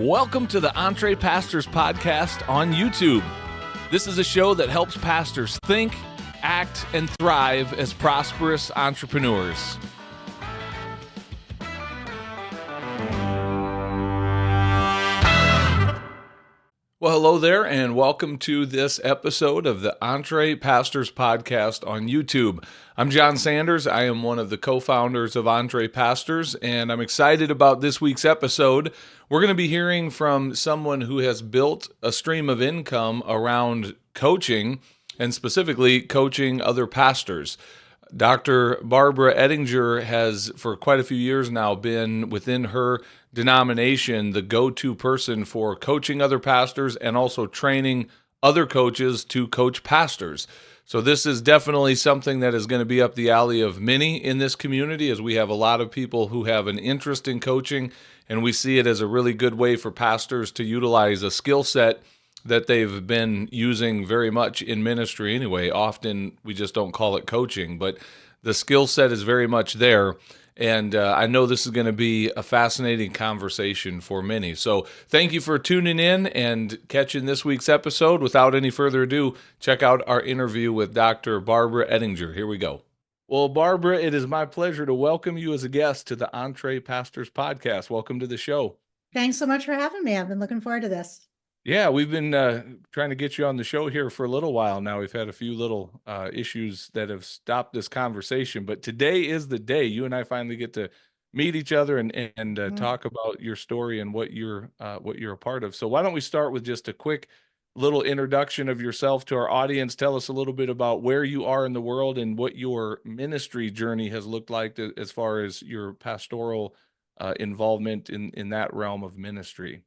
Welcome to the EntrePastors podcast on YouTube. This is a show that helps pastors think, act, and thrive as prosperous entrepreneurs. Well, hello there, and welcome to this episode of the EntrePastors podcast on YouTube. I'm John Sanders. I am one of the co-founders of EntrePastors, and I'm excited about this week's episode. We're going to be hearing from someone who has built a stream of income around coaching, and specifically coaching other pastors. Dr. Barbara Ettinger has, for quite a few years now, been within her denomination the go-to person for coaching other pastors and also training other coaches to coach pastors. So this is definitely something that is going to be up the alley of many in this community, as we have a lot of people who have an interest in coaching, and we see it as a really good way for pastors to utilize a skill set that they've been using very much in ministry anyway. Often we just don't call it coaching, but the skill set is very much there. And I know this is going to be a fascinating conversation for many. So thank you for tuning in and catching this week's episode. Without any further ado, check out our interview with Dr. Barbara Ettinger. Here we go. Well, Barbara, it is my pleasure to welcome you as a guest to the EntrePastors podcast. Welcome to the show. Thanks so much for having me. I've been looking forward to this. Yeah, we've been trying to get you on the show here for a little while now. We've had a few little issues that have stopped this conversation, but today is the day you and I finally get to meet each other and talk about your story and what you're a part of. So why don't we start with just a quick little introduction of yourself to our audience? Tell us a little bit about where you are in the world and what your ministry journey has looked like as far as your pastoral involvement in that realm of ministry.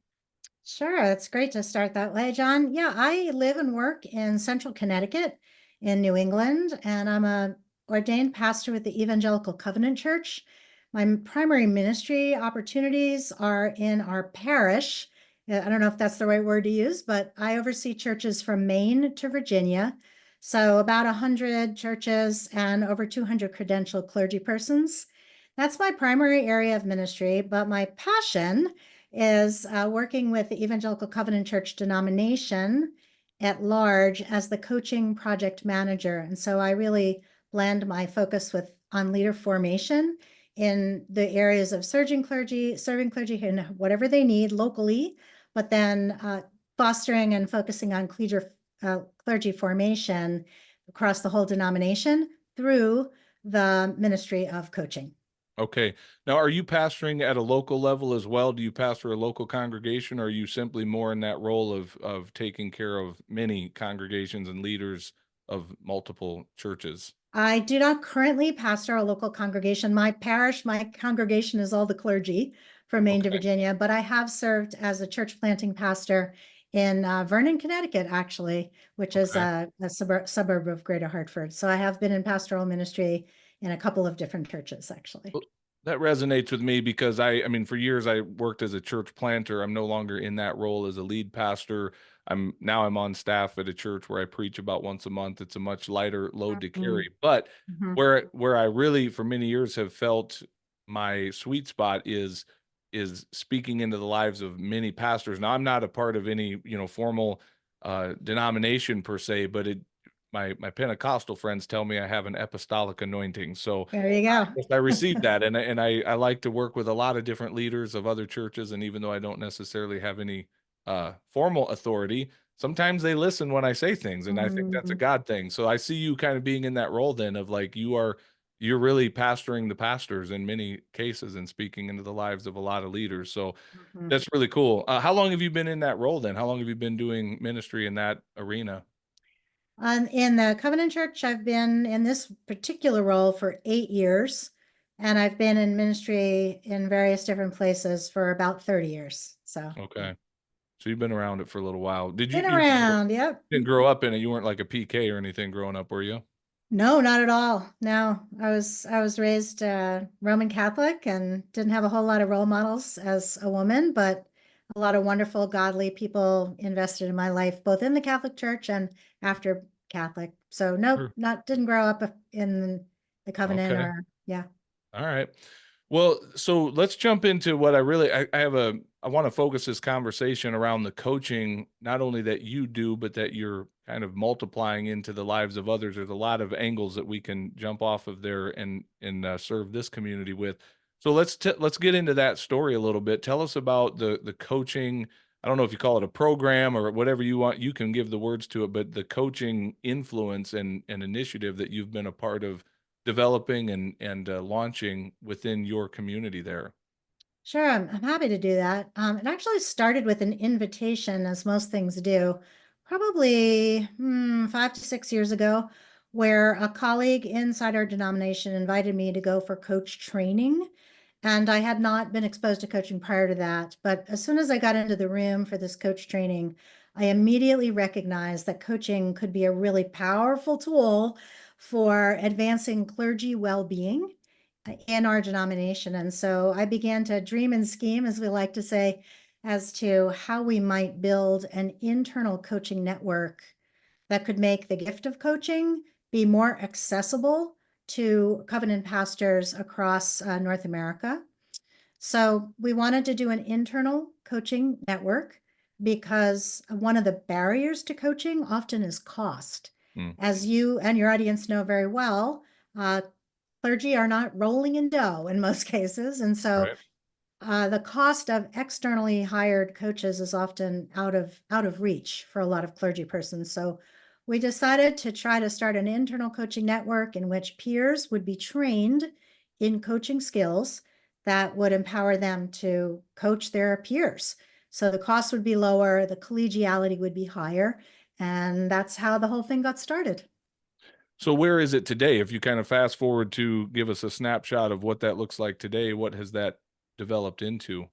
Sure, it's great to start that way, John. Yeah, I live and work in central Connecticut in New England, and I'm a ordained pastor with the Evangelical Covenant Church. My primary ministry opportunities are in our parish. I don't know if that's the right word to use, but I oversee churches from Maine to Virginia. So about 100 churches and over 200 credentialed clergy persons. That's my primary area of ministry, but my passion is working with the Evangelical Covenant Church denomination at large as the coaching project manager. And so I really blend my focus on leader formation in the areas of serving clergy in whatever they need locally, but then fostering and focusing on clergy formation across the whole denomination through the ministry of coaching. Okay. Now, are you pastoring at a local level as well? Do you pastor a local congregation, or are you simply more in that role of taking care of many congregations and leaders of multiple churches? I do not currently pastor a local congregation. My congregation is all the clergy from Maine to Virginia, but I have served as a church planting pastor in Vernon, Connecticut, actually, which is a suburb of Greater Hartford. So I have been in pastoral ministry in a couple of different churches, actually. That resonates with me because I mean, for years I worked as a church planter. I'm no longer in that role as a lead pastor. I'm on staff at a church where I preach about once a month. It's a much lighter load to carry. But where I really for many years have felt my sweet spot is speaking into the lives of many pastors. Now, I'm not a part of any, formal denomination per se, but my Pentecostal friends tell me I have an apostolic anointing. So there you go. I received that. And I like to work with a lot of different leaders of other churches. And even though I don't necessarily have any formal authority, sometimes they listen when I say things. And I think that's a God thing. So I see you kind of being in that role then of like, you're really pastoring the pastors in many cases and speaking into the lives of a lot of leaders. So that's really cool. How long have you been in that role then? How long have you been doing ministry in that arena? In the Covenant Church, I've been in this particular role for 8 years, and I've been in ministry in various different places for about 30 years. So okay, so you've been around it for a little while. Yep. Didn't grow up in it. You weren't like a PK or anything growing up, were you? No, not at all. No, I was raised Roman Catholic and didn't have a whole lot of role models as a woman, but a lot of wonderful, godly people invested in my life, both in the Catholic Church and after Catholic. So no, didn't grow up in the Covenant Okay. or, yeah. All right. Well, so let's jump into what I want to focus this conversation around the coaching, not only that you do, but that you're kind of multiplying into the lives of others. There's a lot of angles that we can jump off of there and serve this community with. So let's get into that story a little bit. Tell us about the coaching. I don't know if you call it a program or whatever you want. You can give the words to it, but the coaching influence and initiative that you've been a part of developing and launching within your community there. Sure, I'm happy to do that. It actually started with an invitation, as most things do, probably 5 to 6 years ago, where a colleague inside our denomination invited me to go for coach training. And I had not been exposed to coaching prior to that. But as soon as I got into the room for this coach training, I immediately recognized that coaching could be a really powerful tool for advancing clergy well-being in our denomination. And so I began to dream and scheme, as we like to say, as to how we might build an internal coaching network that could make the gift of coaching be more accessible to covenant pastors across North America. So we wanted to do an internal coaching network because one of the barriers to coaching often is cost. Mm, As you and your audience know very well, uh, clergy are not rolling in dough in most cases. And so right. the cost of externally hired coaches is often out of reach for a lot of clergy persons. So we decided to try to start an internal coaching network in which peers would be trained in coaching skills that would empower them to coach their peers. So the cost would be lower, the collegiality would be higher, and that's how the whole thing got started. So where is it today? If you kind of fast forward to give us a snapshot of what that looks like today, what has that developed into?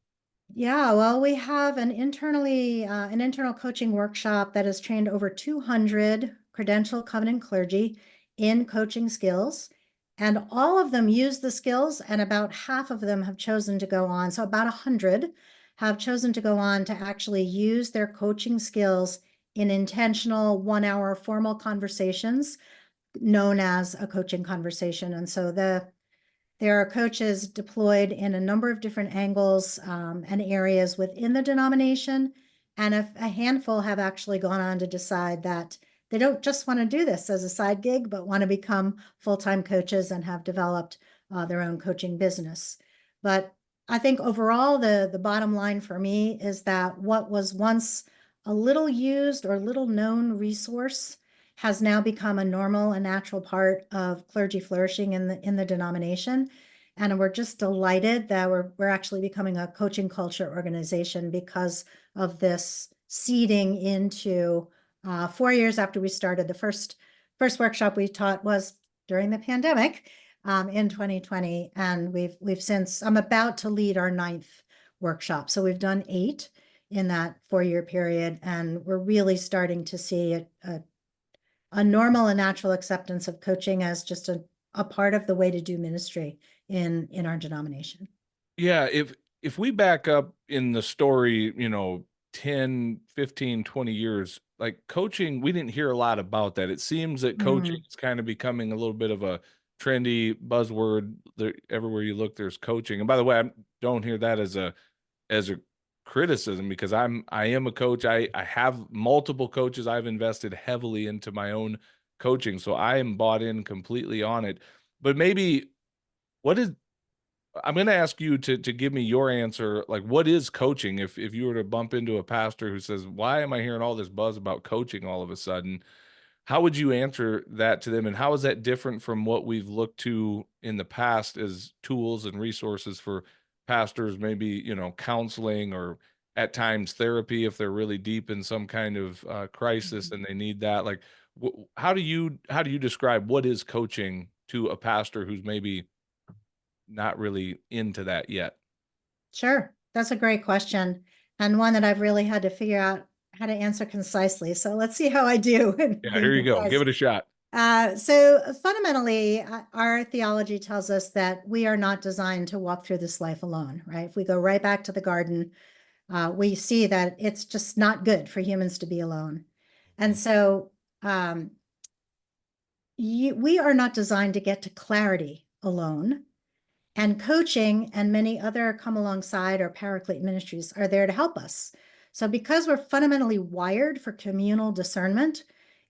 Yeah, well, we have an internal coaching workshop that has trained over 200 credential covenant clergy in coaching skills. And all of them use the skills, and about half of them have chosen to go on. So about 100 have chosen to go on to actually use their coaching skills in intentional 1 hour formal conversations known as a coaching conversation. And so there are coaches deployed in a number of different angles and areas within the denomination, and a handful have actually gone on to decide that they don't just want to do this as a side gig, but want to become full-time coaches and have developed their own coaching business. But I think overall, the bottom line for me is that what was once a little used or little known resource has now become a normal and natural part of clergy flourishing in the denomination. And we're just delighted that we're actually becoming a coaching culture organization because of this seeding into 4 years after we started. The first workshop we taught was during the pandemic in 2020, and we've since, I'm about to lead our 9th workshop. So we've done 8 in that 4-year period, and we're really starting to see a normal and natural acceptance of coaching as just a part of the way to do ministry in our denomination. Yeah, if we back up in the story, 10, 15, 20 years, like coaching, we didn't hear a lot about that. It seems that coaching Mm. is kind of becoming a little bit of a trendy buzzword. Everywhere you look, there's coaching. And by the way, I don't hear that as a criticism because I am a coach. I have multiple coaches. I've invested heavily into my own coaching, so I am bought in completely on it. But maybe what is I'm going to ask you to give me your answer. Like, what is coaching? If you were to bump into a pastor who says, "Why am I hearing all this buzz about coaching all of a sudden?" How would you answer that to them, and how is that different from what we've looked to in the past as tools and resources for pastors? Maybe counseling or at times therapy if they're really deep in some kind of crisis Mhm. and they need that. Like, how do you describe what is coaching to a pastor who's maybe not really into that yet? Sure, that's a great question, and one that I've really had to figure out how to answer concisely. So let's see how I do in Yeah, being here you go. concise. Give it a shot. So fundamentally, our theology tells us that we are not designed to walk through this life alone, right? If we go right back to the garden, we see that it's just not good for humans to be alone. And Mhm. so um, we are not designed to get to clarity alone. And coaching and many other come alongside or paraclete ministries are there to help us. So, because we're fundamentally wired for communal discernment,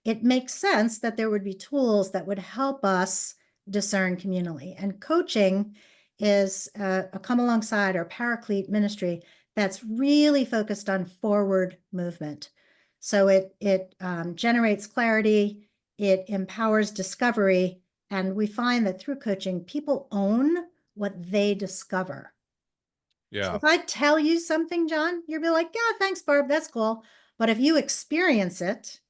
it makes sense that there would be tools that would help us discern communally. And coaching is a come alongside or paraclete ministry that's really focused on forward movement. So it generates clarity, it empowers discovery, and we find that through coaching, people own what they discover. So Yeah. if I tell you something, John, you'll be like, yeah, thanks, Barb, that's cool. But if you experience it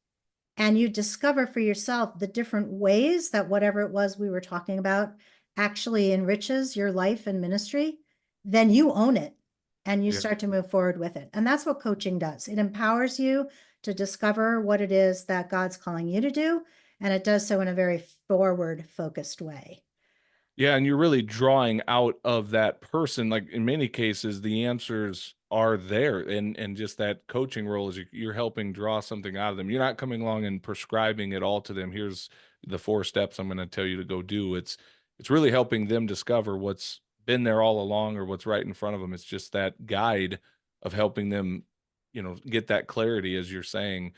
and you discover for yourself the different ways that whatever it was we were talking about actually enriches your life and ministry, then you own it and you Yeah. start to move forward with it. And that's what coaching does. It empowers you to discover what it is that God's calling you to do. And it does so in a very forward focused way. Yeah, and you're really drawing out of that person, like, in many cases, the answers are there, and just that coaching role is you're helping draw something out of them. You're not coming along and prescribing it all to them. Here's the 4 steps I'm gonna tell you to go do. It's really helping them discover what's been there all along or what's right in front of them. It's just that guide of helping them, get that clarity, as you're saying.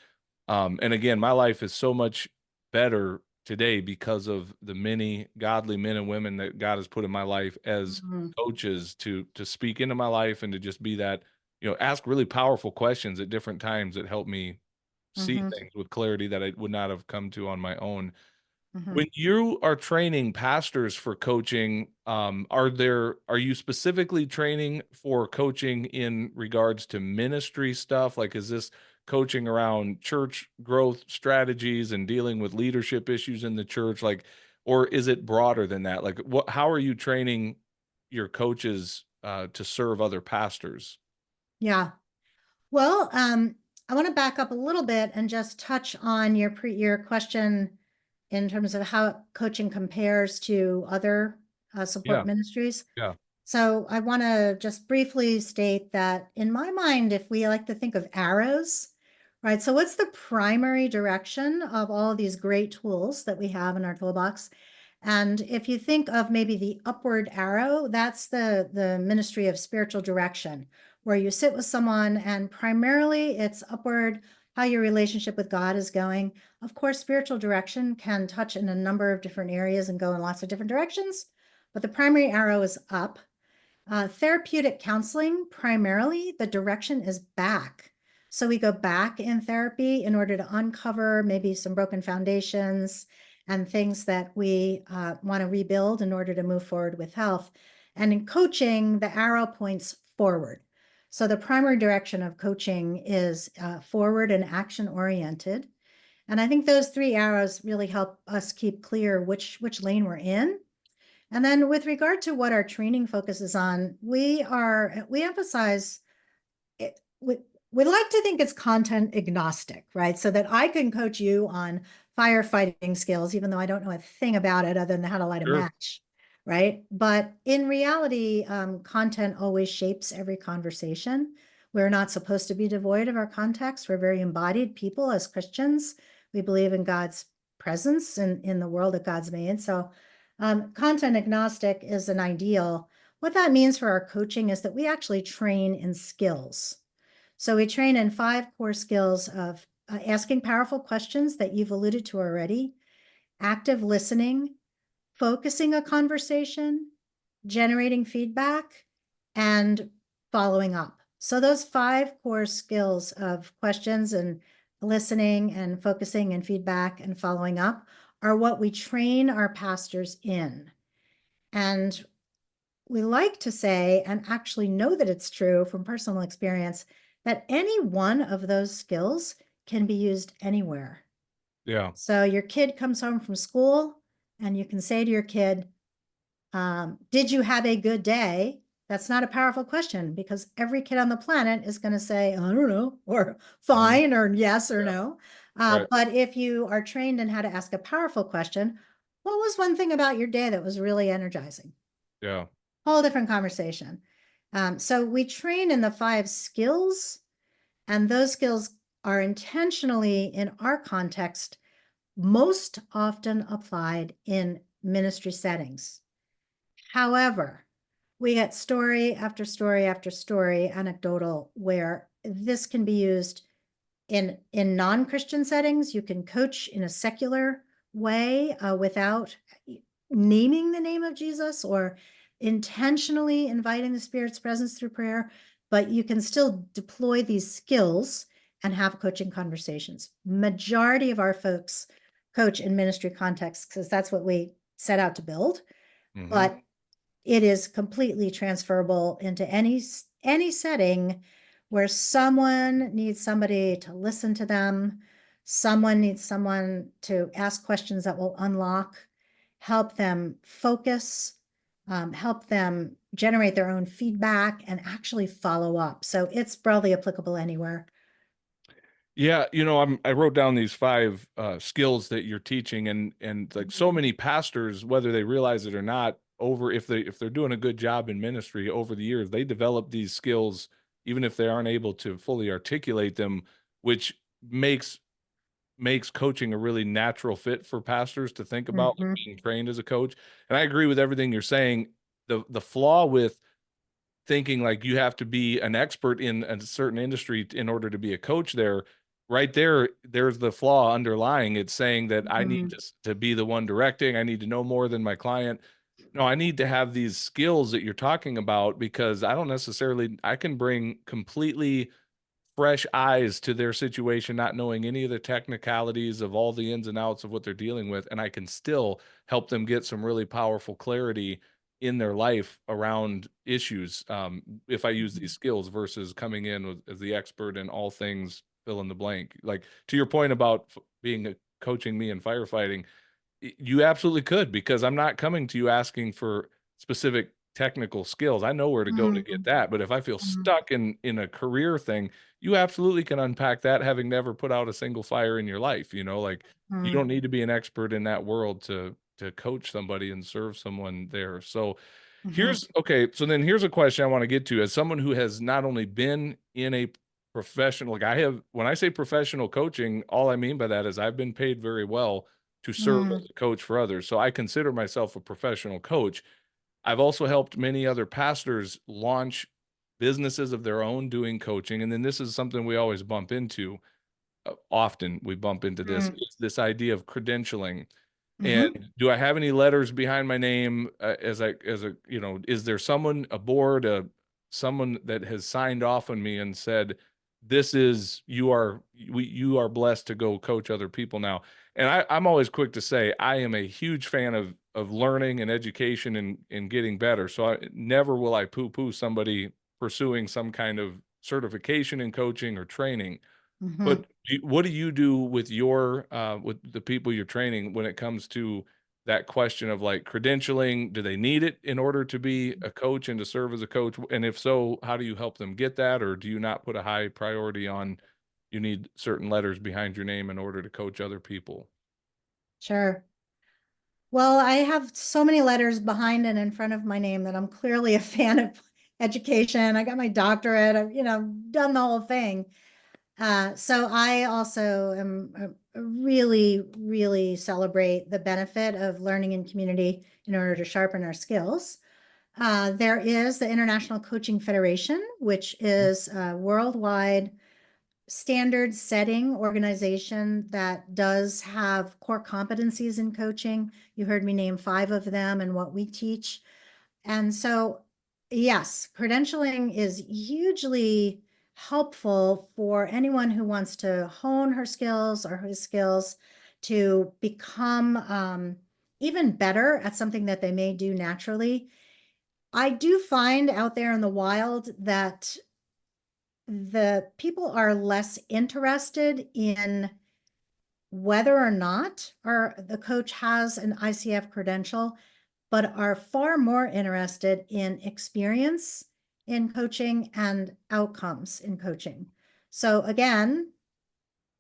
And again, my life is so much better today because of the many godly men and women that God has put in my life as Mhm, coaches to speak into my life and to just be that, ask really powerful questions at different times that help me see mhm, things with clarity that I would not have come to on my own. mhm. When you are training pastors for coaching, are you specifically training for coaching in regards to ministry stuff? Like, is this coaching around church growth strategies and dealing with leadership issues in the church? Like, or is it broader than that? Like, how are you training your coaches to serve other pastors? Yeah. Well, I want to back up a little bit and just touch on your question in terms of how coaching compares to other support Yeah, ministries. yeah, So I want to just briefly state that in my mind, if we like to think of arrows, right? So what's the primary direction of all of these great tools that we have in our toolbox? And if you think of maybe the upward arrow, that's the ministry of spiritual direction, where you sit with someone and primarily it's upward, how your relationship with God is going. Of course, spiritual direction can touch in a number of different areas and go in lots of different directions, but the primary arrow is up. Therapeutic counseling, primarily, the direction is back. So we go back in therapy in order to uncover maybe some broken foundations and things that we want to rebuild in order to move forward with health. And in coaching, the arrow points forward. So the primary direction of coaching is forward and action oriented. And I think those three arrows really help us keep clear which lane we're in. And then with regard to what our training focuses on, we emphasize it, we like to think it's content agnostic, right? So that I can coach you on firefighting skills, even though I don't know a thing about it other than how to light a sure, match, right? But in reality, content always shapes every conversation. We're not supposed to be devoid of our context. We're very embodied people as Christians. We believe in God's presence in the world that God's made. So content agnostic is an ideal. What that means for our coaching is that we actually train in skills. So we train in 5 core skills of asking powerful questions that you've alluded to already, active listening, focusing a conversation, generating feedback, and following up. So those 5 core skills of questions and listening and focusing and feedback and following up are what we train our pastors in. And we like to say, and actually know that it's true from personal experience, that any one of those skills can be used anywhere. yeah, So your kid comes home from school and you can say to your kid, did you have a good day? That's not a powerful question because every kid on the planet is going to say, I don't know, or mhm, fine, or yes, or yeah, no. right, But if you are trained in how to ask a powerful question, what was one thing about your day that was really energizing? yeah, Whole different conversation. So we train in the 5 skills, and those skills are intentionally, in our context, most often applied in ministry settings. However, we get story after story after story, anecdotal, where this can be used in non-Christian settings. You can coach in a secular way without naming the name of Jesus or intentionally inviting the Spirit's presence through prayer, but you can still deploy these skills and have coaching conversations. Majority of our folks coach in ministry contexts because that's what we set out to build, Hmm. but it is completely transferable into any setting where someone needs somebody to listen to them, someone needs someone to ask questions that will unlock, help them focus, help them generate their own feedback and actually follow up. So it's broadly applicable anywhere. Yeah, I wrote down these five skills that you're teaching, and like so many pastors, whether they realize it or not, over if they're doing a good job in ministry over the years, they develop these skills even if they aren't able to fully articulate them, which makes coaching a really natural fit for pastors to think about, like Mhm. being trained as a coach. And I agree with everything you're saying. The flaw with thinking like you have to be an expert in a certain industry in order to be a coach there, right there's the flaw underlying. It's saying that I need Mhm. to be the one directing. I need to know more than my client. No, I need to have these skills that you're talking about, because I can bring completely fresh eyes to their situation, not knowing any of the technicalities of all the ins and outs of what they're dealing with, and I can still help them get some really powerful clarity in their life around issues, if I use these skills versus coming in as the expert in all things fill in the blank. Like, to your point about coaching me in firefighting, you absolutely could, because I'm not coming to you asking for specific technical skills. I know where to go to get Mhm. that. But if I feel Mhm. stuck in a career thing, you absolutely can unpack that, having never put out a single fire in your life. Like, you Mhm. don't need to be an expert in that world to coach somebody and serve someone there. So Mhm. here's a question I want to get to. As someone who has not only been in a professional, like I have, when I say professional coaching, all I mean by that is I've been paid very well to serve as Mhm. a coach for others. So I consider myself a professional coach. I've also helped many other pastors launch businesses of their own doing coaching. And then this is something we always bump into. Often we bump into this, Mhm. is this idea of credentialing. And Mhm. do I have any letters behind my name, is there someone, a board, someone that has signed off on me and said, this is, you are blessed to go coach other people now. And I'm always quick to say, I am a huge fan of learning and education and getting better. So never will I poo-poo somebody pursuing some kind of certification in coaching or training. But Mhm. what do you do with with the people you're training when it comes to that question of like credentialing? Do they need it in order to be a coach and to serve as a coach? And if so, how do you help them get that? Or do you not put a high priority on, you need certain letters behind your name in order to coach other people? Sure. Well, I have so many letters behind and in front of my name that I'm clearly a fan of education. I got my doctorate. I've, done the whole thing. So I also am really, really celebrate the benefit of learning in community in order to sharpen our skills. There is the International Coaching Federation, which is a worldwide standard setting organization that does have core competencies in coaching. You heard me name 5 of them and what we teach. And so, yes, credentialing is hugely helpful for anyone who wants to hone her skills or his skills to become even better at something that they may do naturally. I do find out there in the wild that the people are less interested in whether or not the coach has an ICF credential, but are far more interested in experience in coaching and outcomes in coaching. So again,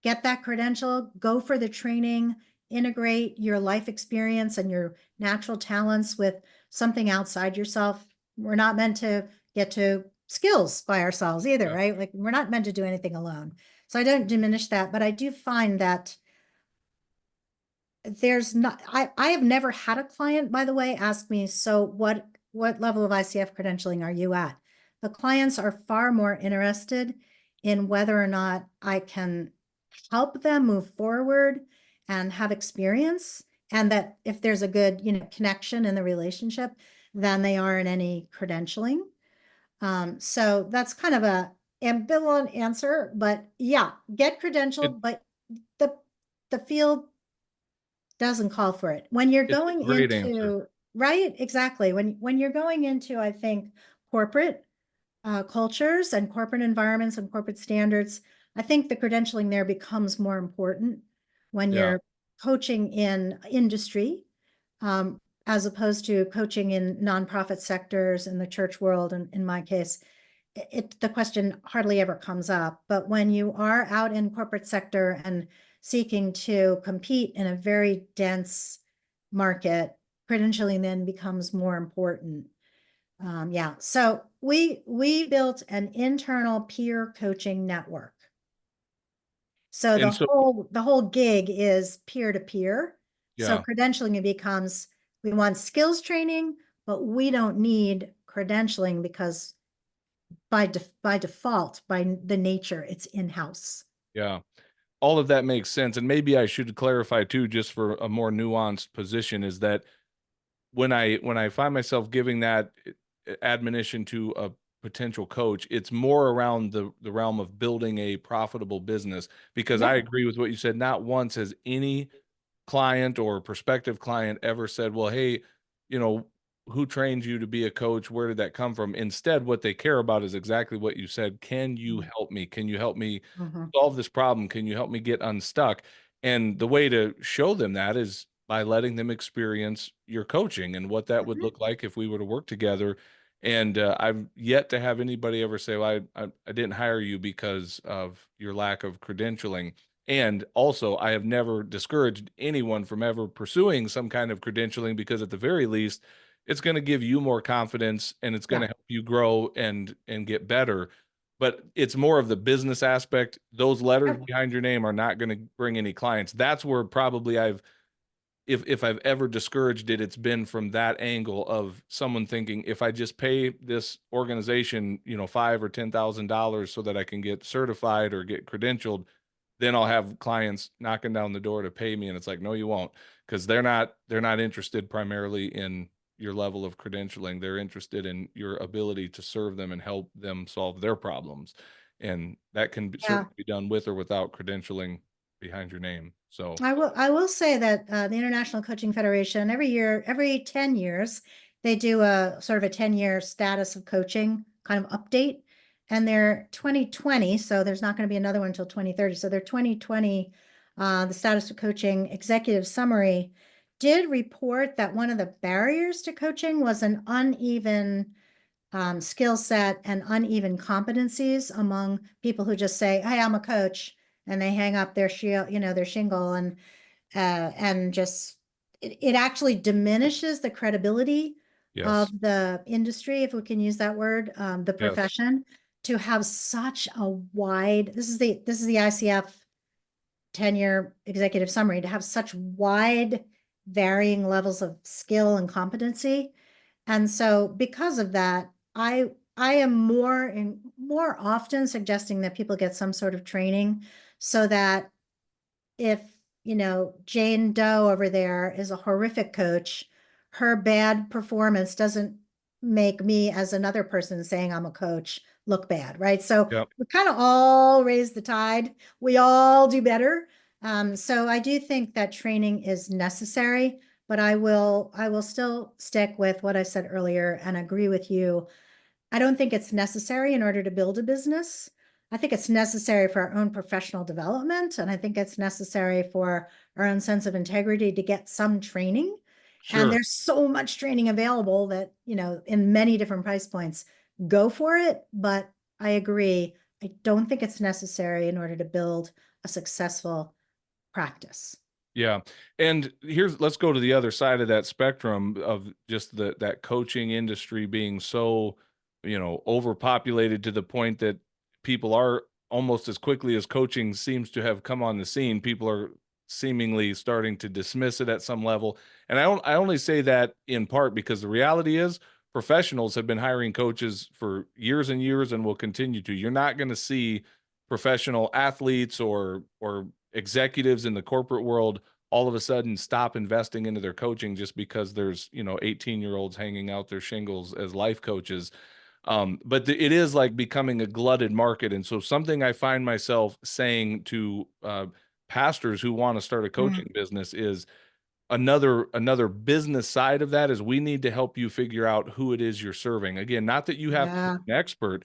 get that credential, go for the training, integrate your life experience and your natural talents with something outside yourself. We're not meant to get to skills by ourselves either, Yeah. right? Like we're not meant to do anything alone. So I don't diminish that, but I do find that there's not, I have never had a client, by the way, ask me, so what level of ICF credentialing are you at? The clients are far more interested in whether or not I can help them move forward and have experience, and that if there's a good, connection in the relationship, than they are in any credentialing. So that's kind of a ambivalent answer, but yeah, get It, credentialed, but the the field doesn't call for it. When you're it's a going great answer. into, right, exactly. When you're going into, I think, corporate cultures and corporate environments and corporate standards, I think the credentialing there becomes more important when Yeah. you're coaching in industry, as opposed to coaching in nonprofit sectors in the church world. And in my case, the question hardly ever comes up. But when you are out in corporate sector and seeking to compete in a very dense market, credentialing then becomes more important. Yeah, so we built an internal peer coaching network. So And so, the whole gig is peer to peer. So yeah. credentialing, it becomes, we want skills training, but we don't need credentialing because by default, by the nature, it's in-house. Yeah. All of that makes sense. And maybe I should clarify too, just for a more nuanced position, is that when I find myself giving that admonition to a potential coach, it's more around the realm of building a profitable business, because I Yep. agree with what you said. Not once has any client or prospective client ever said, "Well, hey, you know, who trained you to be a coach? Where did that come from?" Instead, what they care about is exactly what you said. Can you help me? Can you help me Mhm. solve this problem? Can you help me get unstuck? And the way to show them that is by letting them experience your coaching and what that would Mhm. look like if we were to work together. And I've yet to have anybody ever say, "Well, I didn't hire you because of your lack of credentialing." And also, I have never discouraged anyone from ever pursuing some kind of credentialing, because at the very least, it's going to give you more confidence and it's going Yeah. to help you grow and get better. But it's more of the business aspect. Those letters Yep. behind your name are not going to bring any clients. That's where probably if I've ever discouraged it, it's been from that angle of someone thinking, if I just pay this organization, $5 or $10,000 so that I can get certified or get credentialed, then I'll have clients knocking down the door to pay me. And it's like, no, you won't, because they're not interested primarily in your level of credentialing. They're interested in your ability to serve them and help them solve their problems. And that can Yeah. certainly be done with or without credentialing behind your name. So, I will say that the International Coaching Federation, every year, every 10 years, they do a sort of a 10-year status of coaching kind of update. And they're 2020, so there's not going to be another one until 2030. So their 2020, the status of coaching executive summary did report that one of the barriers to coaching was an uneven skill set and uneven competencies among people who just say, "Hey, I'm a coach," and they hang up their their shingle, and just it actually diminishes the credibility of yes. the industry, if we can use that word, the Yes. profession, to have such a wide. This is the ICF 10-year executive summary, to have such wide varying levels of skill and competency. And so because of that, I am more often suggesting that people get some sort of training, so that if, Jane Doe over there is a horrific coach, her bad performance doesn't make me, as another person saying I'm a coach, look bad, right? So Yep. we kind of all raise the tide. We all do better. So I do think that training is necessary, but I will still stick with what I said earlier and agree with you. I don't think it's necessary in order to build a business. I think it's necessary for our own professional development, and I think it's necessary for our own sense of integrity to get some training. And Sure. there's so much training available that, in many different price points, go for it. But I agree, I don't think it's necessary in order to build a successful practice. Yeah. And let's go to the other side of that spectrum of just that coaching industry being so, overpopulated to the point that people are, almost as quickly as coaching seems to have come on the scene, people are seemingly starting to dismiss it at some level. And I only say that in part because the reality is, professionals have been hiring coaches for years and years and will continue to. You're not going to see professional athletes or executives in the corporate world all of a sudden stop investing into their coaching just because there's 18-year-olds hanging out their shingles as life coaches. But it is like becoming a glutted market. And so something I find myself saying to pastors who want to start a Mm, coaching business is another business side of that is we need to help you figure out who it is you're serving. Again, not that you have to yeah. be an expert,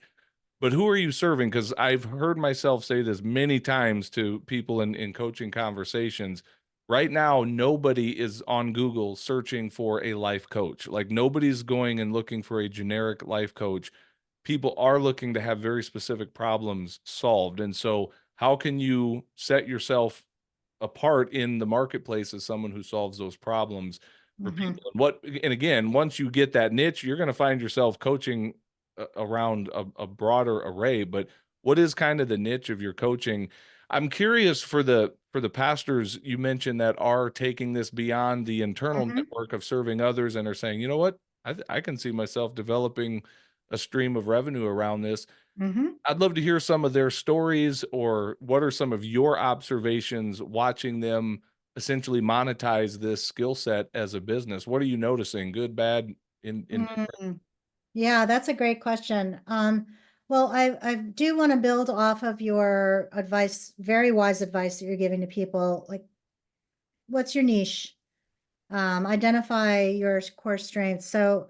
but who are you serving? Because I've heard myself say this many times to people in coaching conversations. Right now, nobody is on Google searching for a life coach. Like nobody's going and looking for a generic life coach. People are looking to have very specific problems solved. And so, how can you set yourself apart in the marketplace as someone who solves those problems for Hmm. people? And again, once you get that niche, you're going to find yourself coaching around a broader array. But what is kind of the niche of your coaching? I'm curious for the pastors you mentioned that are taking this beyond the internal Hmm. network of serving others and are saying, you know what, I can see myself developing a stream of revenue around this. Hmm. I'd love to hear some of their stories, or what are some of your observations watching them essentially monetize this skill set as a business? What are you noticing? Good, bad, in Mm. Yeah, that's a great question. Well, I do want to build off of your advice, very wise advice that you're giving to people. Like, what's your niche? Identify your core strengths. So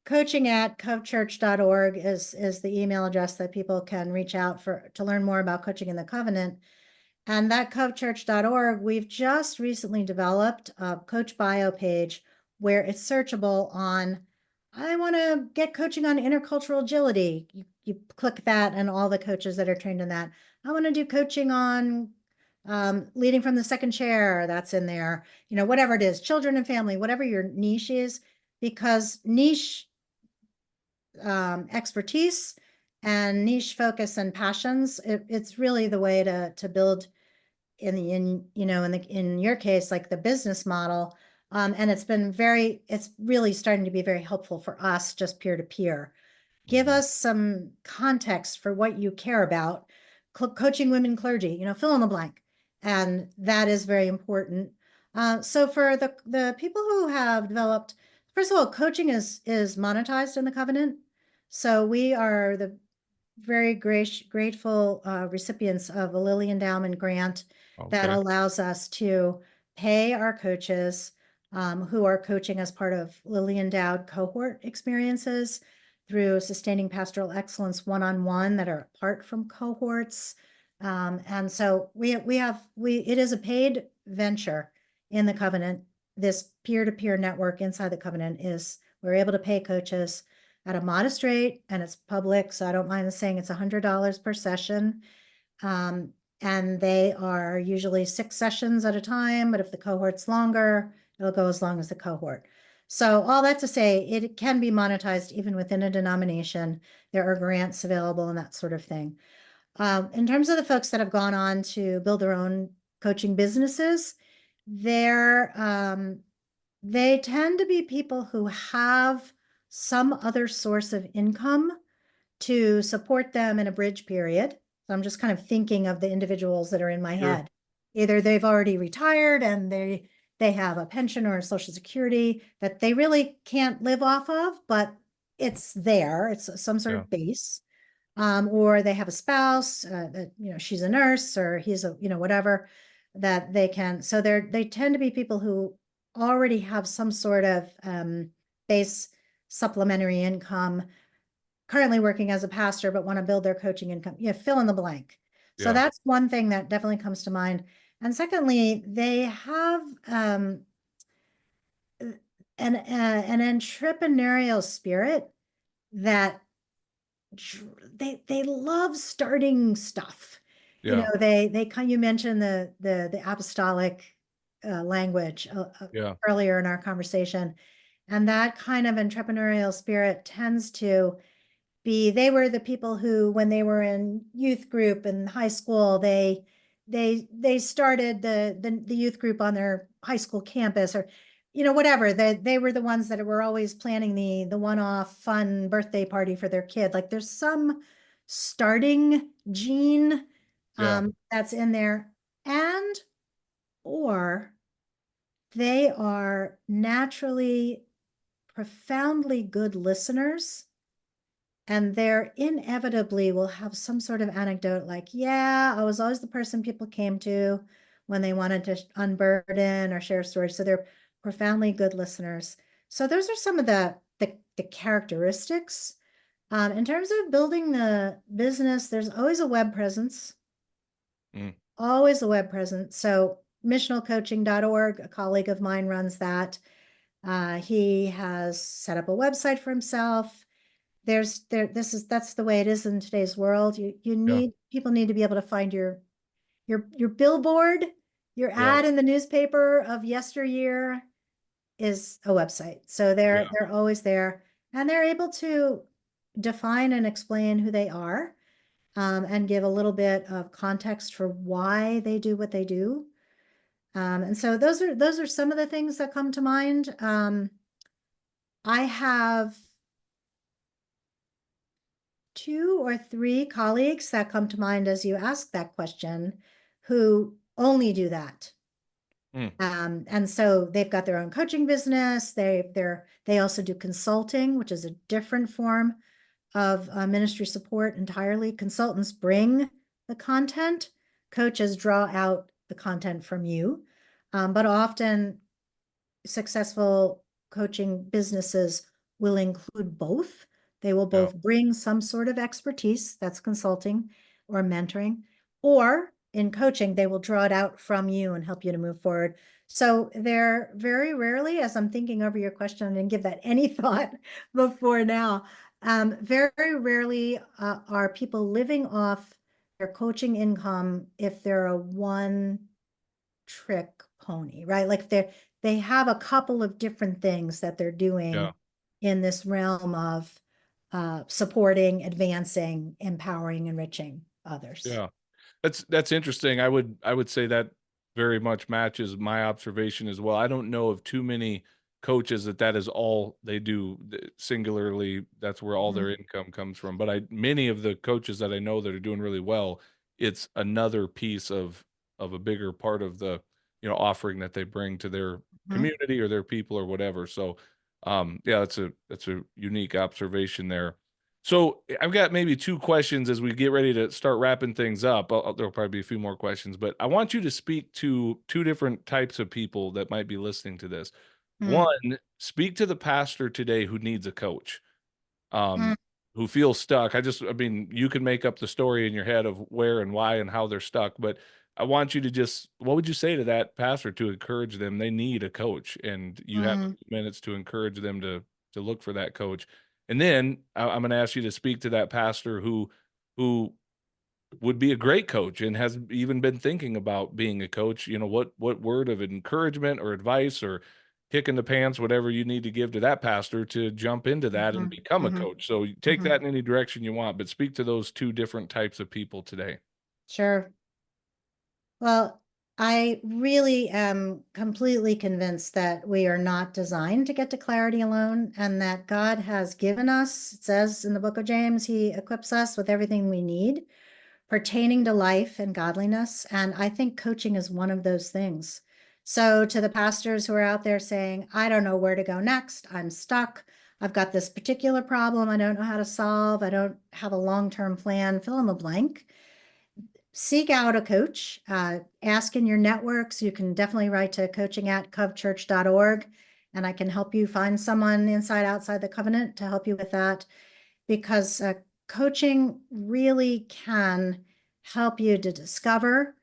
coaching at covechurch.org is the email address that people can reach out for to learn more about coaching in the covenant. And that covechurch.org, we've just recently developed a coach bio page where it's searchable on, I want to get coaching on intercultural agility. You click that, and all the coaches that are trained in that. I want to do coaching on leading from the second chair, that's in there. Whatever it is, children and family, whatever your niche is, because niche expertise and niche focus and passions, it's really the way to build in your case, like the business model. And it's really starting to be very helpful for us, just peer to peer. Give Mhm. us some context for what you care about. Coaching women clergy, fill in the blank. And that is very important. So for the people who have developed, first of all, coaching is monetized in the covenant. So we are the very grateful recipients of a Lilly Endowment grant that Okay. allows us to pay our coaches who are coaching as part of Lilly Endowed cohort experiences through sustaining pastoral excellence one-on-one that are apart from cohorts. And so it is a paid venture in the covenant. This peer-to-peer network inside the covenant we're able to pay coaches at a modest rate, and it's public, so I don't mind saying it's $100 per session. And they are usually 6 sessions at a time, but if the cohort's longer, it'll go as long as the cohort. So all that to say, it can be monetized even within a denomination. There are grants available and that sort of thing. In terms of the folks that have gone on to build their own coaching businesses, they tend to be people who have some other source of income to support them in a bridge period. So I'm just kind of thinking of the individuals that are in my Sure. head. Either they've already retired and they have a pension or a social security that they really can't live off of, but it's there. It's some sort Yeah. of base. Or they have a spouse that, she's a nurse or he's a, whatever that they can. So they tend to be people who already have some sort of base supplementary income, currently working as a pastor, but want to build their coaching income. Fill in the blank. So Yeah. that's one thing that definitely comes to mind. And secondly, they have an entrepreneurial spirit that they love starting stuff. Yeah. You mentioned the apostolic language Yeah. earlier in our conversation, and that kind of entrepreneurial spirit tends to they were the people who, when they were in youth group in high school, they started the youth group on their high school campus, or whatever. They were the ones that were always planning the one-off fun birthday party for their kid. Like there's some starting gene Yeah. that's in there, and or they are naturally profoundly good listeners, and they're inevitably will have some sort of anecdote like, yeah, I was always the person people came to when they wanted to unburden or share stories. So they're profoundly good listeners. So those are some of the characteristics. In terms of building the business, there's always a web presence, Mm. always a web presence. So missionalcoaching.org, a colleague of mine runs that. He has set up a website for himself. That's the way it is in today's world. You Yeah. need people need to be able to find your billboard, your Yeah. ad in the newspaper of yesteryear is a website. So Yeah. they're always there, and they're able to define and explain who they are, and give a little bit of context for why they do what they do. And so those are some of the things that come to mind. I have two or three colleagues that come to mind as you ask that question who only do that. Mm. And so they've got their own coaching business. They also do consulting, which is a different form of ministry support entirely. Consultants bring the content, coaches draw out the content from you. But often successful coaching businesses will include both. They will Yeah. both bring some sort of expertise, that's consulting or mentoring, or in coaching, they will draw it out from you and help you to move forward. So they're very rarely, as I'm thinking over your question, I didn't give that any thought before now. Very rarely are people living off their coaching income if they're a one trick pony, right? Like they have a couple of different things that they're Yeah. doing in this realm of supporting, advancing, empowering, enriching others. Yeah. That's interesting. I would say that very much matches my observation as well. I don't know of too many coaches that is all they do singularly. That's where all Mhm. their income comes from. But I many of the coaches that I know that are doing really well, it's another piece of a bigger part of the offering that they bring to their Mhm. community or their people or whatever. So, yeah, that's a unique observation there. So I've got maybe two questions as we get ready to start wrapping things up. There'll probably be a few more questions, but I want you to speak to two different types of people that might be listening to this. Mm, One, speak to the pastor today who needs a coach, mm, um, who feels stuck. I mean, you can make up the story in your head of where and why and how they're stuck, but I want you to what would you say to that pastor to encourage them? They need a coach, and you have a mm, few minutes to encourage them to look for that coach. And then I'm going to ask you to speak to that pastor who would be a great coach and has even been thinking about being a coach. What word of encouragement or advice or kick in the pants, whatever you need to give to that pastor to jump into that and mhm, become a mhm, coach. So you take mhm. that in any direction you want, but speak to those two different types of people today. Sure. Well, I really am completely convinced that we are not designed to get to clarity alone, and that God has given us, it says in the book of James, he equips us with everything we need pertaining to life and godliness. And I think coaching is one of those things. So, to the pastors who are out there saying, I don't know where to go next, I'm stuck, I've got this particular problem I don't know how to solve, I don't have a long term plan, fill in the blank. Seek out a coach, ask in your networks. You can definitely write to coaching@covchurch.org, and I can help you find someone inside, outside the covenant to help you with that, because coaching really can help you to discover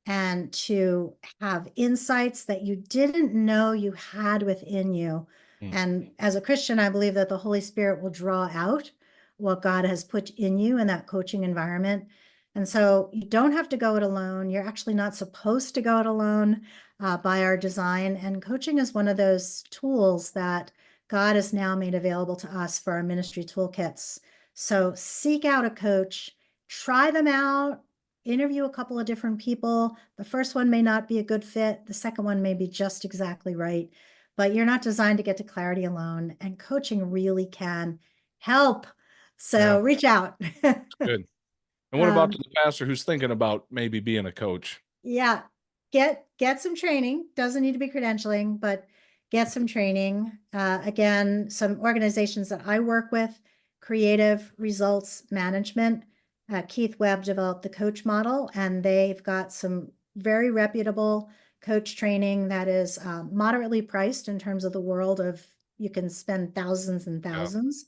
and to have insights that you didn't know you had within you. Mm. And as a Christian, I believe that the Holy Spirit will draw out what God has put in you in that coaching environment. And so you don't have to go it alone. You're actually not supposed to go it alone by our design. And coaching is one of those tools that God has now made available to us for our ministry toolkits. So seek out a coach, try them out, interview a couple of different people. The first one may not be a good fit. The second one may be just exactly right. but you're not designed to get to clarity alone, and coaching really can help. Yeah, So reach out. good. And what about Um, the pastor who's thinking about maybe being a coach? yeah, get some training. Doesn't need to be credentialing, but get some training. Again, some organizations that I work with, Creative Results Management. Keith Webb developed the coach model, and they've got some very reputable coach training that is moderately priced in terms of the world of you can spend thousands and Yeah. thousands.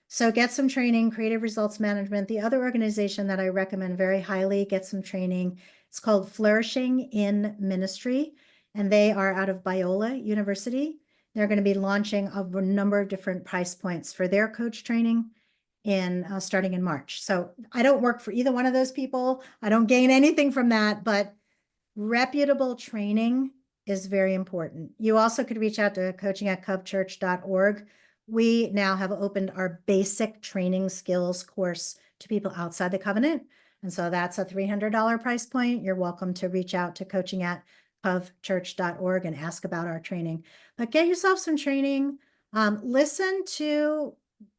So get some training, Creative Results Management. The other organization that I recommend very highly, get some training. It's called Flourishing in Ministry, and they are out of Biola University. They're going to be launching a number of different price points for their coach training in starting in March. So I don't work for either one of those people. I don't gain anything from that, but reputable training is very important. You also could reach out to coaching@covchurch.org. We now have opened our basic training skills course to people outside the covenant. And so that's a $300 price point. You're welcome to reach out to coaching@covchurch.org and ask about our training. But get yourself some training. Listen to,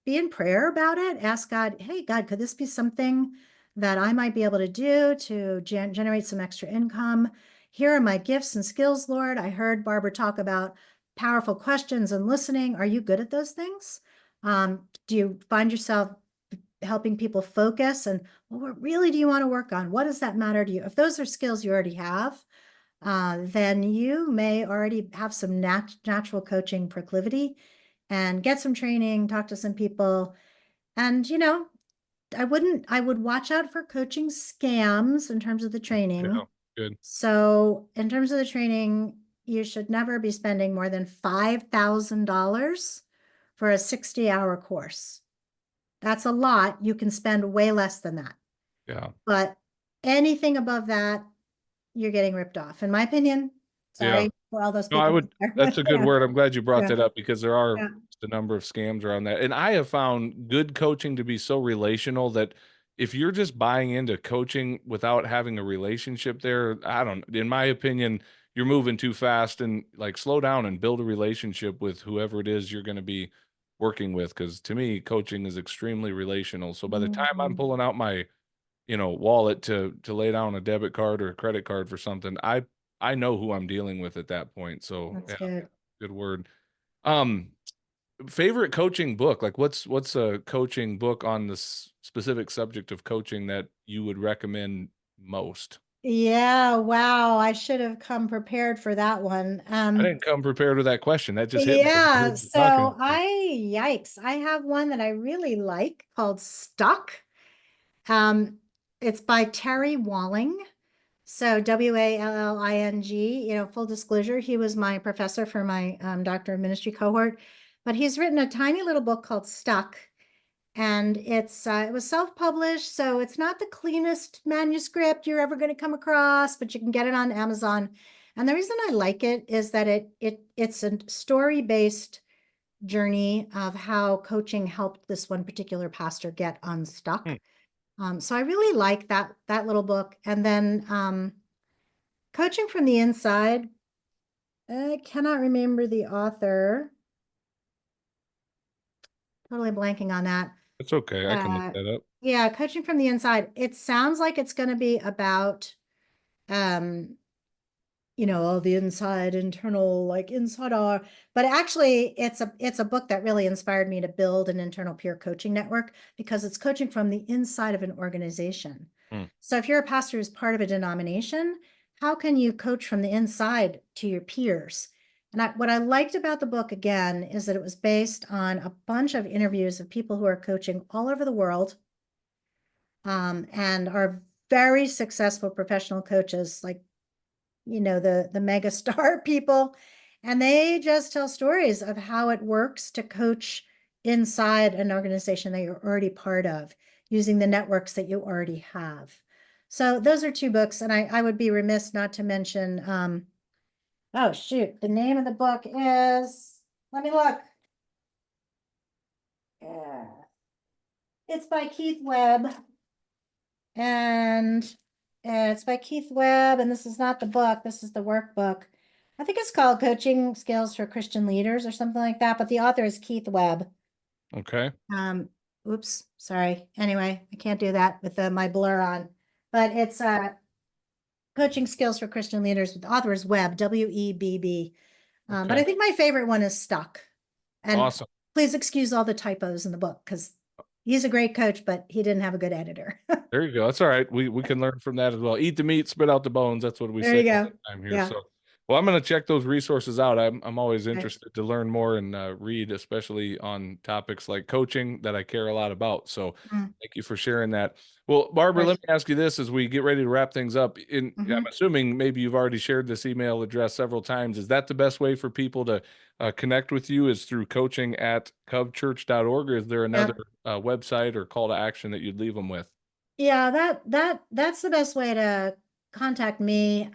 be in prayer about it. Ask God, hey, God, could this be something that I might be able to do to generate some extra income? Here are my gifts and skills, Lord. I heard Barbara talk about powerful questions and listening. Are you good at those things? Do you find yourself helping people focus? And well, what really do you want to work on? What does that matter to you? If those are skills you already have, then you may already have some natural coaching proclivity, and get some training, talk to some people. And, I would watch out for coaching scams in terms of the Yeah. training. Good. So in terms of the training, you should never be spending more than $5,000 for a 60-hour course. That's a lot. You can spend way less than that. Yeah. But anything above that, you're getting ripped off, in my opinion. Yeah. Sorry for all those No, I people out would, there, that's but a good word. I'm glad you brought yeah, that up because there are yeah, just a number of scams around that. And I have found good coaching to be so relational that if you're just buying into coaching without having a relationship there, in my opinion, you're moving too fast, and like slow down and build a relationship with whoever it is you're going to be working with. Because to me, coaching is extremely relational. So by the time I'm Mhm. pulling out my wallet to lay down a debit card or a credit card for something, I know who I'm dealing with at that point. So That's yeah, good. good word. Um, Favorite coaching book? Like what's a coaching book on this specific subject of coaching that you would recommend most? Yeah, wow. I should have come prepared for that one. I didn't come prepared with that question. That just hit me as you Yeah, were talking. so yikes, I have one that I really like called Stuck. Um, it's by Terry Walling. So Walling, full disclosure, he was my professor for my Doctor of Ministry cohort, but he's written a tiny little book called Stuck. And it was self-published, so it's not the cleanest manuscript you're ever going to come across, but you can get it on Amazon. And the reason I like it is that it's a story-based journey of how coaching helped this one particular pastor get Hmm, unstuck. So I really like that little book. And then Coaching from the Inside. I cannot remember the author. Totally blanking on that. That's okay. I can look Uh, that up. yeah, Coaching from the Inside. It sounds like it's going to be about, um, all the inside, internal, like inside our, but actually it's a book that really inspired me to build an internal peer coaching network because it's coaching from the inside of an organization. Hmm. So if you're a pastor who's part of a denomination, how can you coach from the inside to your peers? And what I liked about the book again is that it was based on a bunch of interviews of people who are coaching all over the world, and are very successful professional coaches, like the mega star people, and they just tell stories of how it works to coach inside an organization that you're already part of using the networks that you already have. So those are two books, and I would be remiss not to mention, oh shoot, the name of the book is, let me look. Yeah. It's by Keith Webb, and it's by Keith Webb, and this is not the book, this is the workbook. I think it's called Coaching Skills for Christian Leaders or something like that, but the author is Keith Webb. Okay. Oops, sorry. Anyway, I can't do that with my blur on, but it's Coaching Skills for Christian Leaders with the author is Webb, W-E-B-B. But Okay. I think my favorite one is Stuck. And Awesome. please excuse all the typos in the book because he's a great coach, but he didn't have a good editor. There you go. That's all right. We can learn from that as well. Eat the meat, spit out the bones. That's what we There say you all go. the time here. Yeah. So, well, I'm going to check those resources out. I'm always Okay. interested to learn more and read, especially on topics like coaching that I care a lot about. So, Mm, thank you for sharing that. Well, Barbara, of let course. me ask you this as we get ready to wrap things up. I'm Mhm. assuming maybe you've already shared this email address several times. Is that the best way for people to connect with you? Is through coaching@covchurch.org, or is there another Yep. website or call to action that you'd leave them with? Yeah, that's the best way to contact me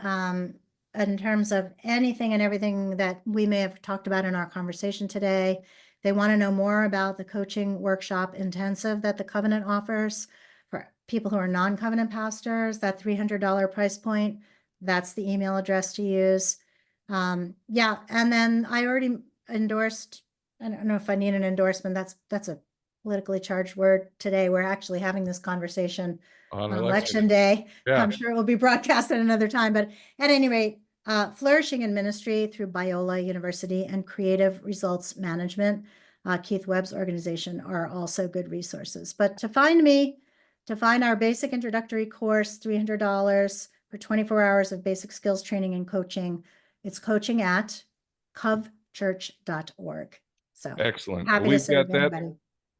in terms of anything and everything that we may have talked about in our conversation today. If they want to know more about the coaching workshop intensive that the Covenant offers for people who are non-covenant pastors, that $300 price point, that's the email address to use. Yeah, and then I already endorsed, I don't know if I need an endorsement, that's a politically charged word today. We're actually having this conversation On on election election day. day. Yeah. I'm sure it will be broadcast at another time, but at any rate, flourishing in ministry through Biola University and creative results management, Keith Webb's organization, are also good resources. But to find me, to find our basic introductory course, $300 for 24 hours of basic skills training and coaching, it's coaching@covchurch.org. So Excellent. Well, happy to we've got serve that. anybody.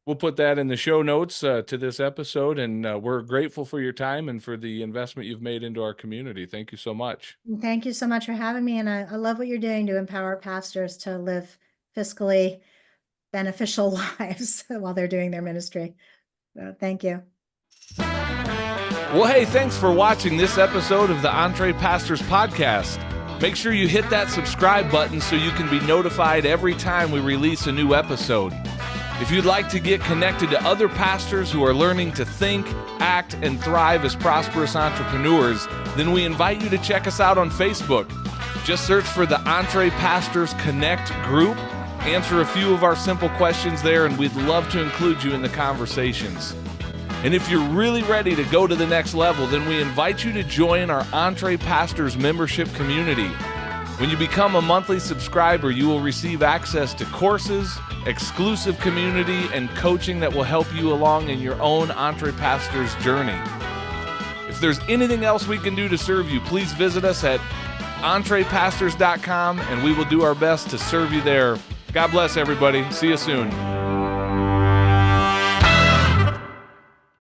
We'll put that in the show notes to this episode, and we're grateful for your time and for the investment you've made into our community. Thank you so much. And thank you so much for having me. And I love what you're doing to empower pastors to live fiscally beneficial lives while they're doing their ministry. So thank you. Well, hey, thanks for watching this episode of the EntrePastors podcast. Make sure you hit that subscribe button so you can be notified every time we release a new episode. If you'd like to get connected to other pastors who are learning to think, act, and thrive as prosperous entrepreneurs, then we invite you to check us out on Facebook. Just search for the EntrePastors Connect group, answer a few of our simple questions there, and we'd love to include you in the conversations. And if you're really ready to go to the next level, then we invite you to join our EntrePastors membership community. When you become a monthly subscriber, you will receive access to courses, exclusive community, and coaching that will help you along in your own EntrePastors journey. If there's anything else we can do to serve you, please visit us at EntrePastors.com, and we will do our best to serve you there. God bless everybody. See you soon.